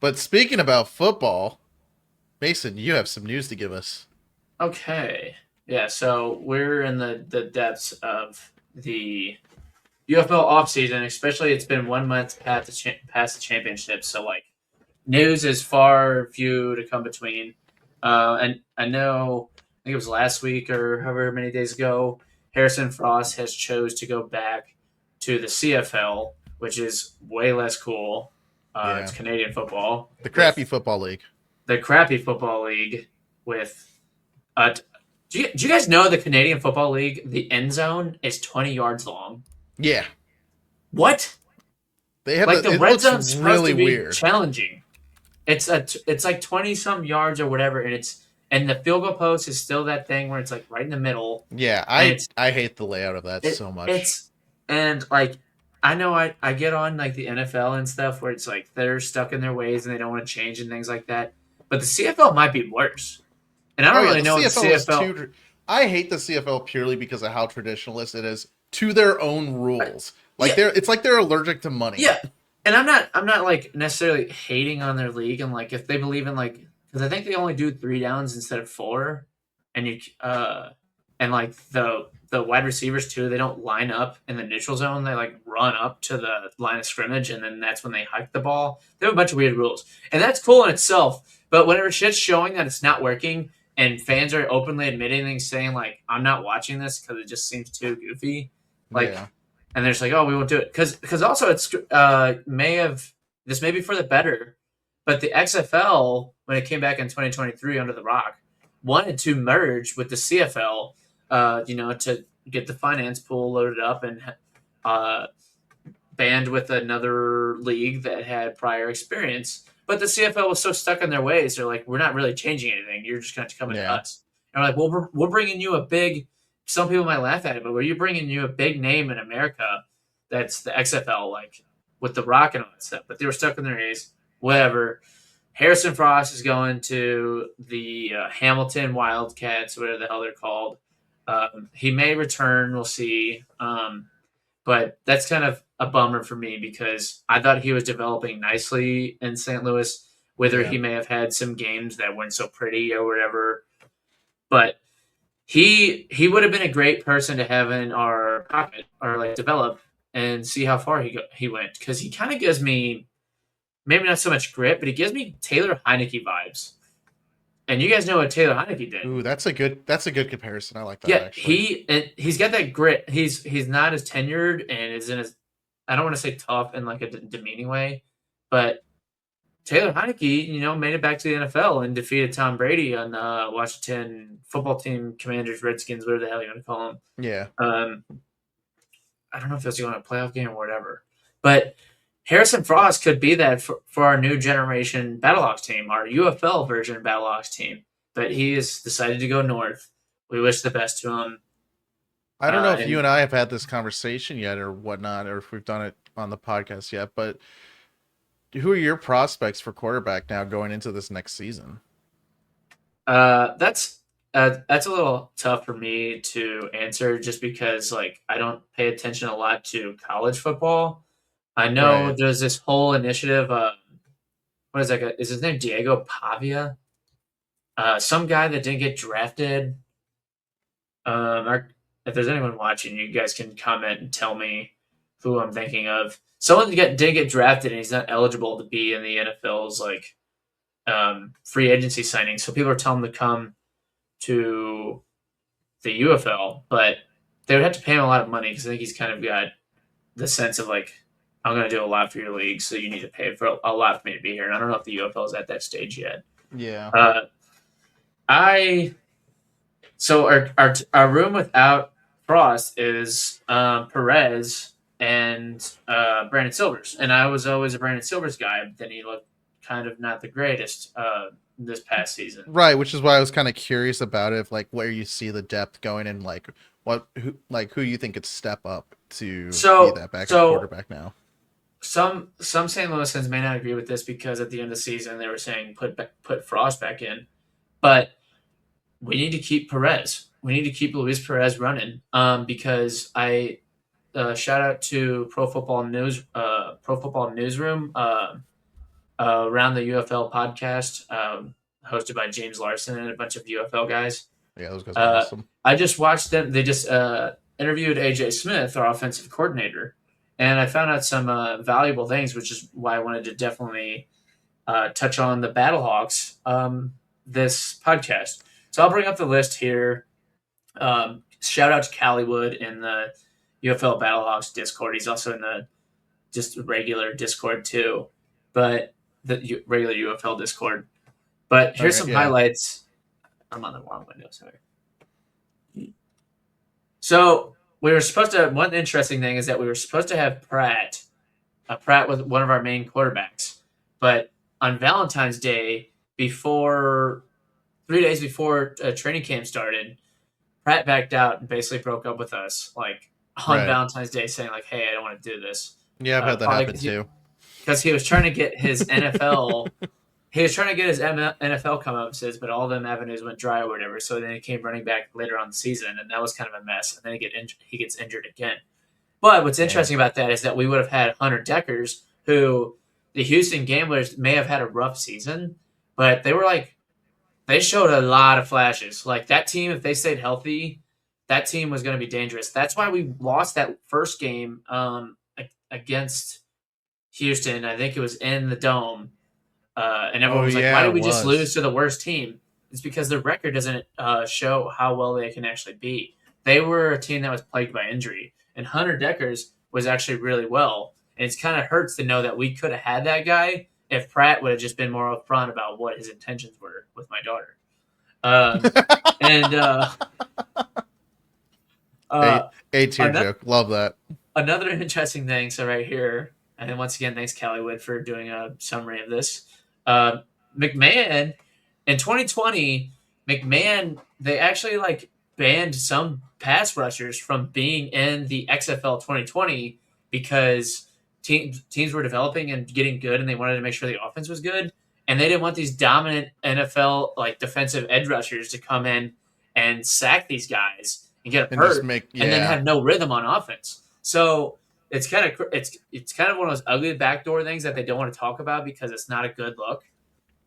But speaking about football, Mason, you have some news to give us. Okay. Yeah, so we're in the depths of the UFL offseason, especially it's been 1 month past the championship. So, like, news is far few to come between. And I know, I think it was last week or however many days ago, Harrison Frost has chose to go back to the CFL, which is way less cool. It's Yeah, Canadian football the crappy with football league. the crappy football league with Uh, do you guys know the Canadian Football League? The end zone is 20 yards long. Yeah, What? they have Like the. the It red looks zone's supposed really to be weird. challenging. It's like 20 some yards or whatever, and the field goal post is still that thing where it's like right in the middle, Yeah, and I hate the layout of that so much. it's and like I know I get on like the NFL and stuff where it's like they're stuck in their ways and they don't want to change and things like that, but the CFL might be worse, and I Oh don't yeah, really the know what the CFL is CFL. too. I hate the CFL purely because of how traditionalist it is to their own rules. Like Yeah, it's like they're allergic to money. Yeah, and I'm not like necessarily hating on their league, and like if they believe in like because I think they only do three downs instead of four, and and like the wide receivers too, they don't line up in the neutral zone. They like run up to the line of scrimmage, and then that's when they hike the ball. They have a bunch of weird rules, and that's cool in itself. But whenever shit's showing that it's not working, and fans are openly admitting and saying like I'm not watching this because it just seems too goofy, Yeah, like and they're just like, oh, we won't do it because also it's may have this may be for the better, but the XFL when it came back in 2023 under the Rock wanted to merge with the CFL, to get the finance pool loaded up and uh, band with another league that had prior experience. But the CFL was so stuck in their ways, they're like, we're not really changing anything. You're just going to come into yeah, us. And we're like, well, we're bringing you a big. Some people might laugh at it, but we're bringing you a big name in America. That's the XFL, like with the Rock and all that stuff. But they were stuck in their ways. Whatever. Harrison Frost is going to the Hamilton Wildcats, whatever the hell they're called. He may return. We'll see. But that's kind of a bummer for me because I thought he was developing nicely in St. Louis. Whether yeah. he may have had some games that weren't so pretty or whatever, but he would have been a great person to have in our pocket or like develop and see how far he went because he kind of gives me maybe not so much grit, but he gives me Taylor Heineke vibes. And you guys know what Taylor Heineke did. Ooh, that's a good comparison. I like that Yeah, actually. he's got that grit. He's not as tenured and is in as I don't want to say tough in like a demeaning way, but Taylor Heineke, made it back to the NFL and defeated Tom Brady on Washington football team, Commanders, Redskins, whatever the hell you want to call them. Yeah, Um, I don't know if it was going to a playoff game or whatever, but Harrison Frost could be that for our new generation Battlehawks team, our UFL version Battlehawks team. But he has decided to go north. We wish the best to him. I don't know if you And and I have had this conversation yet or whatnot, or if we've done it on the podcast yet. But who are your prospects for quarterback now going into this next season? that's a little tough for me to answer just because like I don't pay attention a lot to college football. I know Right. there's this whole initiative. What is that guy? Is his name Diego Pavia? Some guy that didn't get drafted. If there's anyone watching, you guys can comment and tell me who I'm thinking of. Someone didn't get drafted and he's not eligible to be in the NFL's like free agency signing. So people are telling him to come to the UFL, but they would have to pay him a lot of money because I think he's kind of got the sense of like, I'm going to do a lot for your league, so you need to pay for a lot for me to be here. And I don't know if the UFL is at that stage yet. Yeah. Uh, I so our room without Frost is Perez and Brandon Silvers, and I was always a Brandon Silvers guy. But then he looked kind of not the greatest this past season. Right, which is why I was kind of curious about it, like where you see the depth going and like who you think could step up to be So that backup so quarterback now. some St. Louisans may not agree with this because at the end of the season they were saying put Frost back in, but we need to keep Perez. We need to keep Luis Perez running because I shout out to Pro Football Newsroom. Around the UFL podcast, hosted by James Larson and a bunch of UFL guys. Yeah, those guys are Uh, awesome. I just watched them. They just interviewed AJ Smith, our offensive coordinator, and I found out some valuable things, which is why I wanted to definitely touch on the Battlehawks this podcast. So I'll bring up the list here. Shout out to Callywood in the UFL Battlehawks Discord. He's also in the just regular Discord too, but the regular UFL Discord. But here's Okay, some yeah. highlights. I'm on the wrong window, sorry. So we were supposed to. One interesting thing is that we were supposed to have Pratt. Pratt was one of our main quarterbacks, but on Valentine's Day, before 3 days before training camp started, Pratt backed out and basically broke up with us, like on Right. Valentine's Day, saying like, "Hey, I don't want to do this." Yeah, I've had that Probably happen too. because he was trying to get his NFL. He was trying to get his NFL come up, but all them avenues went dry or whatever. So then he came running back later on the season, and that was kind of a mess. And then he gets injured again. But what's interesting about that is that we would have had Hunter Deckers, who the Houston Gamblers may have had a rough season, but they showed a lot of flashes. Like that team, if they stayed healthy, that team was going to be dangerous. That's why we lost that first game against Houston. I think it was in the Dome. And everyone was like, yeah, why did it we just was. lose to the worst team? It's because their record doesn't show how well they can actually be. They were a team that was plagued by injury, and Hunter Deckers was actually really well. And it kind of hurts to know that we could have had that guy if Pratt would have just been more upfront about what his intentions were with my daughter. And a uh, a tier another, joke. Love that. another interesting thing, so right here, and once again, thanks Callywood for doing a summary of this. McMahon in 2020, McMahon they actually like banned some pass rushers from being in the XFL 2020 because teams were developing and getting good, and they wanted to make sure the offense was good, and they didn't want these dominant NFL like defensive edge rushers to come in and sack these guys and get And just hurt, make and then yeah. have no rhythm on offense. So it's kind of one of those ugly backdoor things that they don't want to talk about because it's not a good look.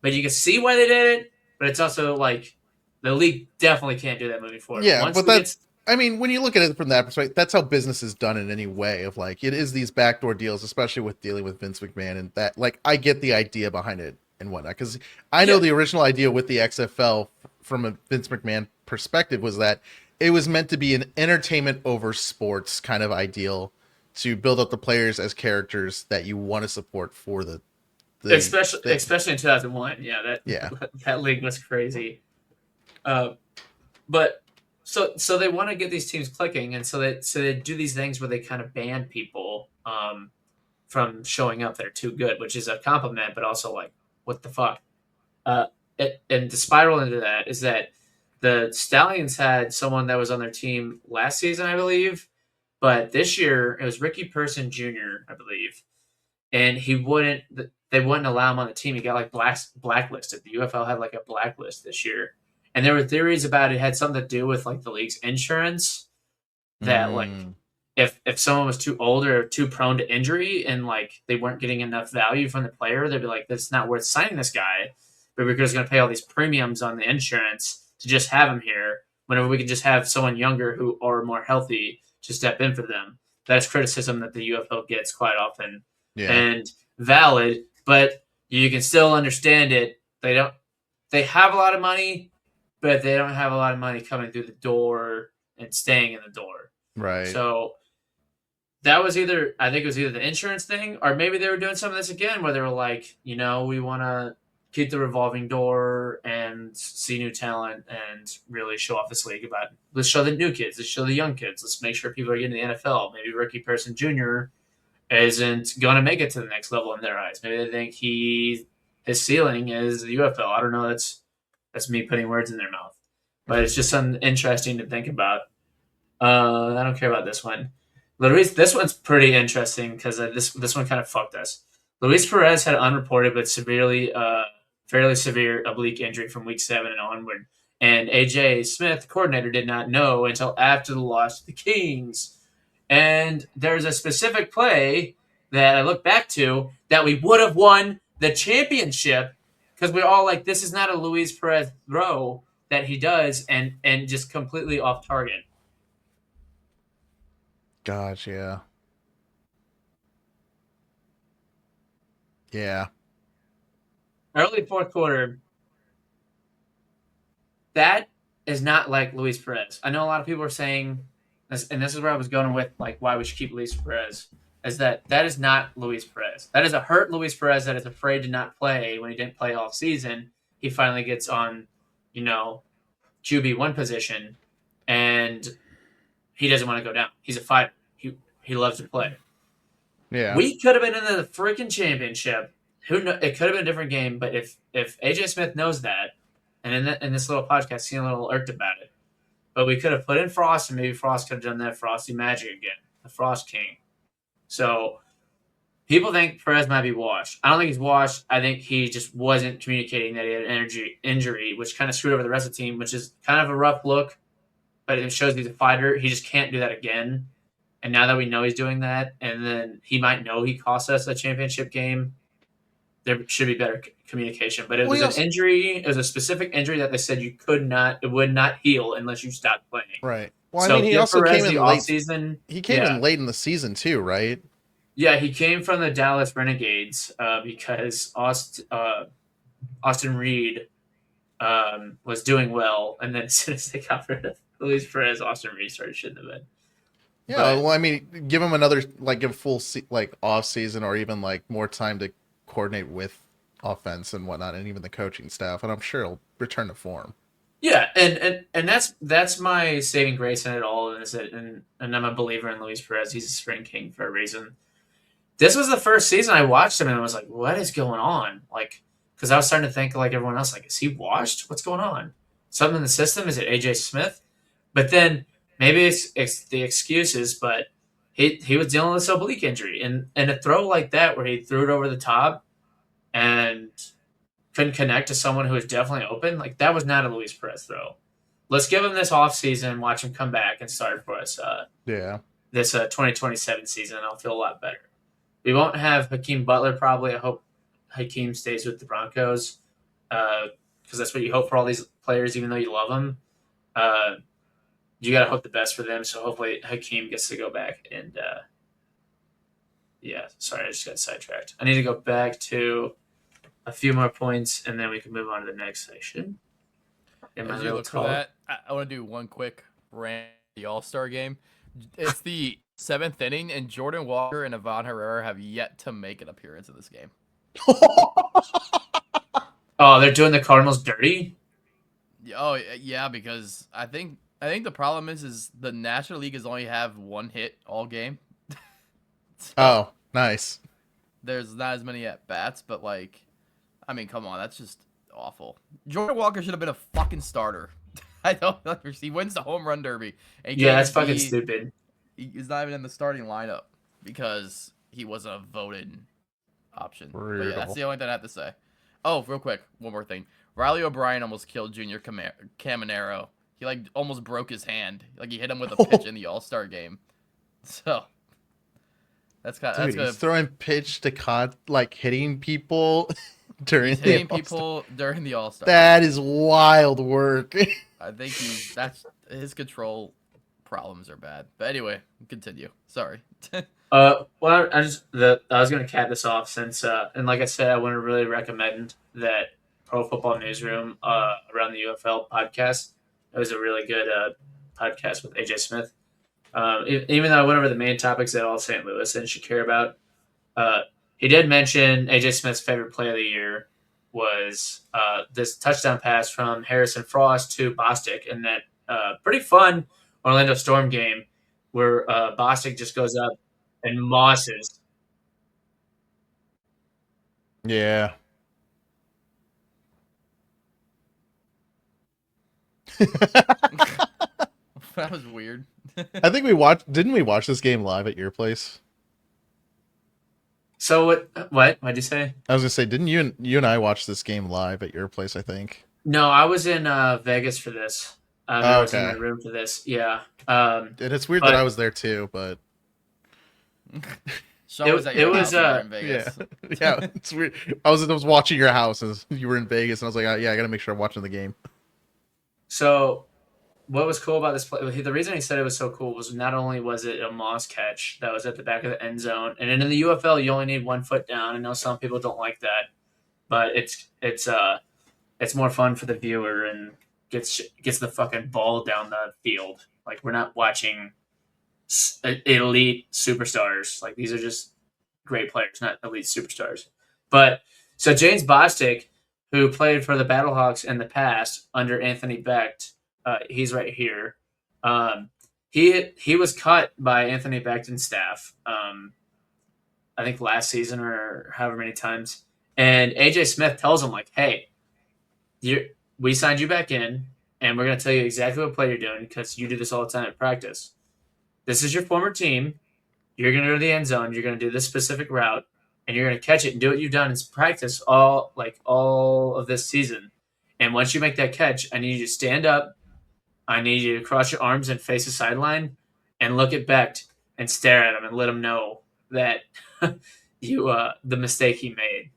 But you can see why they did it. But it's also like the league definitely can't do that moving forward. Yeah, Once but we get I mean, when you look at it from that perspective, that's how business is done in any way. Of like, it is these backdoor deals, especially with dealing with Vince McMahon, and that. Like, I get the idea behind it and whatnot, because I know yeah, the original idea with the XFL from a Vince McMahon perspective was that it was meant to be an entertainment over sports kind of ideal to build up the players as characters that you want to support for the thing. especially in 2001, yeah, Yeah, that league was crazy. Uh, but so they want to get these teams clicking, and so they do these things where they kind of ban people from showing up that are too good, which is a compliment, but also like what the fuck. Uh, and the spiral into that is that the Stallions had someone that was on their team last season, I believe, but this year it was Ricky Person Jr., I believe, and they wouldn't allow him on the team. He got like blacklisted. The UFL had like a blacklist this year, and there were theories about it had something to do with like the league's insurance that like mm, if someone was too old or too prone to injury and like they weren't getting enough value from the player, they'd be like, "That's not worth signing this guy." But we're just going to pay all these premiums on the insurance to just have him here. Whenever we can just have someone younger who are more healthy to step in for them. That's criticism that the UFL gets quite often, yeah, and valid. But you can still understand it. They have a lot of money, but they don't have a lot of money coming through the door and staying in the door. right. So I think it was either the insurance thing, or maybe they were doing some of this again, where they were like, we want to keep the revolving door and see new talent and really show off this league. About let's show the new kids, let's show the young kids, let's make sure people are getting the NFL. Maybe Ricky Person Jr. isn't going to make it to the next level in their eyes. Maybe they think his ceiling is the UFL. I don't know. That's me putting words in their mouth, but it's just something interesting to think about. I don't care about this one. Luis, this one's pretty interesting because this one kind of fucked us. Luis Perez had unreported but fairly severe oblique injury from week 7 and onward, and AJ Smith, the coordinator, did not know until after the loss to the Kings. And there's a specific play that I look back to that we would have won The championship, because we're all like, this is not a Luis Perez throw that he does, and just completely off target. Gosh, yeah. Yeah. Early fourth quarter, that is not like Luis Perez. I know a lot of people are saying this, and this is where I was going with like why we should keep Luis Perez. Is that is not Luis Perez. That is a hurt Luis Perez that is afraid to not play when he didn't play all season. He finally gets on, you know, QB1 position, and he doesn't want to go down. He's a fighter. He loves to play. Yeah. We could have been in the freaking championship. Who know, it could have been a different game, but if AJ Smith knows that, and in this little podcast, he's a little irked about it. But we could have put in Frost, and maybe Frost could have done that Frosty magic again, the Frost King. So people think Perez might be washed. I don't think he's washed. I think he just wasn't communicating that he had an injury, which kind of screwed over the rest of the team, which is kind of a rough look. But it shows he's a fighter. He just can't do that again. And now that we know he's doing that, and then he might know he cost us a championship game, there should be better communication. But it was an injury. It was a specific injury that they said it would not heal unless you stopped playing. Right. Well, So I mean, he also Perez came in the late. offseason. He came in late in the season too, right? Yeah, he came from the Dallas Renegades because Austin Reed was doing well, and then as soon as they got rid of Luis Perez, Austin Reed started shitting the bed. Yeah, But- well, I mean, give him another give a full off season, or even like more time to coordinate with offense and whatnot, and even the coaching staff, and I'm sure he'll return to form. Yeah, and that's my saving grace in it all, and I'm a believer in Luis Perez. He's a spring king for a reason. This was the first season I watched him, and I was like, "What is going on?" Like, because I was starting to think like everyone else, like, "Is he washed? What's going on? Something in the system? Is it AJ Smith?" But then maybe it's the excuses, but he was dealing with this oblique injury, and a throw like that where he threw it over the top and couldn't connect to someone who was definitely open, like that was not a Luis Perez throw. Let's give him this off season, watch him come back and start for us. This 2027 season, and I'll feel a lot better. We won't have Hakeem Butler probably. I hope Hakeem stays with the Broncos because that's what you hope for all these players, even though you love them. You got to hope the best for them. So hopefully Hakeem gets to go back and yeah, sorry, I just got sidetracked. I need to go back to a few more points, and then we can move on to the next section. As you look for that, I want to do one quick rant. The All-Star game. It's the 7th inning, and Jordan Walker and Ivan Herrera have yet to make an appearance in this game. Oh, they're doing the Cardinals dirty? Oh yeah, because I think the problem is the National League has only have one hit all game. So oh, nice. There's not as many at bats, but like, I mean, come on, that's just awful. Jordan Walker should have been a fucking starter. I don't understand. He wins the home run derby. And yeah, that's fucking stupid. He's not even in the starting lineup because he wasn't a voted option. But yeah, that's the only thing I have to say. Oh, real quick, one more thing. Riley O'Brien almost killed Junior Caminero. He like almost broke his hand. Like he hit him with a pitch in the All-Star game. So that's kind of he's throwing pitch to hitting people during hitting people during the All-Star. That is wild work. I think that's his control problems are bad. But anyway, continue. Sorry. Well, I was going to cap this off since, and like I said, I want to really recommend that Pro Football Newsroom around the UFL podcast. It was a really good podcast with AJ Smith. Even though I went over the main topics that all St. Louis and should care about, he did mention AJ Smith's favorite play of the year was this touchdown pass from Harrison Frost to Bostic in that pretty fun Orlando Storm game where Bostic just goes up and mosses. Yeah. That was weird. I think didn't we watch this game live at your place? So what? What'd you say? I was gonna say, didn't you and I watch this game live at your place? I think. No, I was in Vegas for this. I was in my room for this. Yeah. And it's weird that I was there too, but Sean was at your it house was, when we were in Vegas. Yeah. It's weird. I was watching your house as you were in Vegas, and I was like, yeah, I got to make sure I'm watching the game. So what was cool about this play? The reason he said it was so cool was not only was it a Moss catch that was at the back of the end zone, and in the UFL you only need 1 foot down. I know some people don't like that, but it's more fun for the viewer and gets the fucking ball down the field. Like we're not watching elite superstars. Like these are just great players, not elite superstars. But so James Bostic, who played for the Battlehawks in the past under Anthony Becht, he's right here. He was cut by Anthony Becht and staff. I think last season or however many times. And AJ Smith tells him like, "Hey, we signed you back in, and we're going to tell you exactly what play you're doing because you do this all the time at practice. This is your former team. You're going to go to the end zone. You're going to do this specific route, and you're going to catch it and do what you've done in practice all of this season. And once you make that catch, I need you to stand up. I need you to cross your arms and face the sideline and look at Becht and stare at him and let him know that the mistake he made."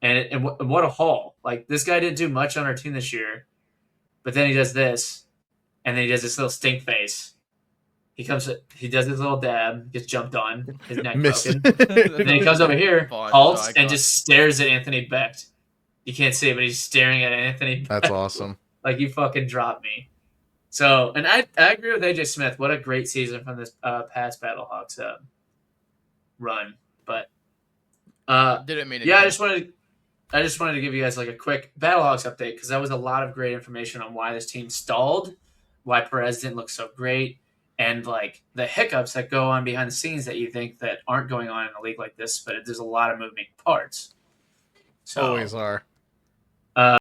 And what a haul. Like, this guy didn't do much on our team this year, but then he does this, and then he does this little stink face. He does his little dab, gets jumped on, his neck broken. Then he comes over here, halts, and just stares at Anthony Becht. You can't see it, but he's staring at Anthony Becht. That's awesome. Like, you fucking dropped me. So, and I agree with AJ Smith. What a great season from this past Battlehawks run. But, didn't mean yeah, I just wanted to give you guys like a quick Battlehawks update because that was a lot of great information on why this team stalled, why Perez didn't look so great, and like the hiccups that go on behind the scenes that you think that aren't going on in a league like this, but there's a lot of moving parts. So, Always are.